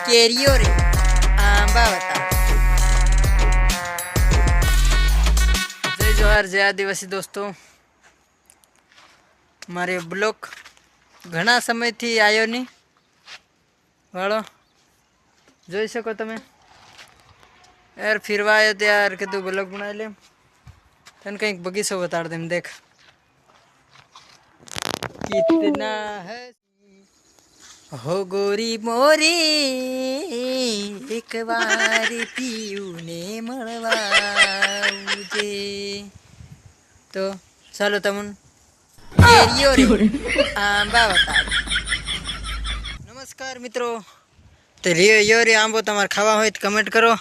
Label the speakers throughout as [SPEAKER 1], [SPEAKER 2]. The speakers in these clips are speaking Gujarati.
[SPEAKER 1] કેરીઓ રે આંબા બતાવે. જય જોહાર, જય આદિવાસી દોસ્તો. મારે બ્લોક ઘણા સમયથી આવ્યો નહીં વાળો જોઈ શકો તમે. યાર ફિરવા આવ્યો ત્યાર કીધું બ્લોક બનાવી લે, તને કંઈક બગીચો બતાડ દેમ. દેખ કિતના હૈ હો ગોરી મોરી, એક વાર પીયુને મળવાજે. તો ચાલો તમને કેરીઓ રે આંબા બતાવે. નમસ્કાર મિત્રો. તો યો રે આંબો તમારે ખાવા હોય તો કમેન્ટ કરો.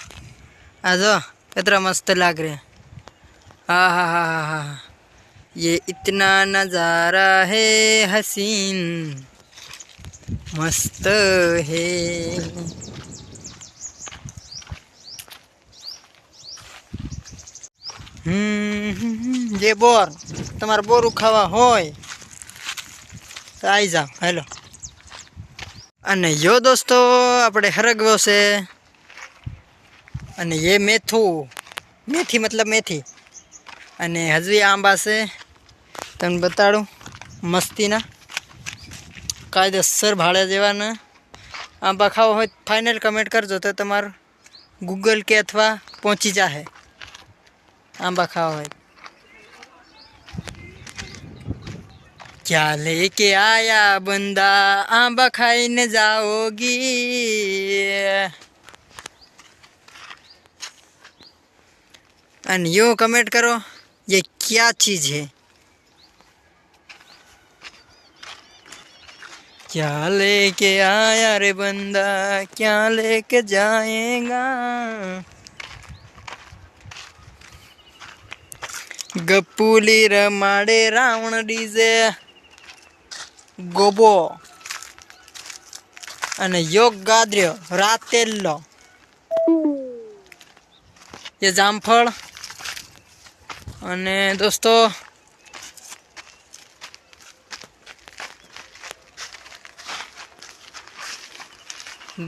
[SPEAKER 1] આ જો કેટલા મસ્ત લાગ રહે. હા હા હા હા હા, ये इतना नज़ारा है हसीन मस्त है. જે બોર તમારે બોરું ખાવા હોય તો આવી જાઓ. હેલો. અને યો દોસ્તો આપણે હરગવો છે. અને એ મેથું, મેથી મતલબ મેથી. અને હજુ આંબા છે, તમને બતાડું મસ્તીના કાયદેસર ભાડે જેવાના. આંબા ખાવા હોય ફાઇનલ કમેન્ટ કરજો તો તમારું ગૂગલ કે અથવા પહોંચી જાહે. આંબા ખાવા હોય. क्या लेके आया बंदा आंबा खाઈને जाओगी. અને યો કમેન્ટ કરો ये क्या चीज़ है. क्या लेके आया रे बंदा क्या लेके जाएगा. ગપુલી રમાડે રાવણ ડીજે ગોબો. અને યોગ ગાદ્ર્યો રાતેલ્લો. એ જામફળ. અને દોસ્તો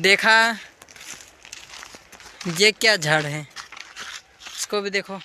[SPEAKER 1] देखा ये क्या झाड़ है, इसको भी देखो.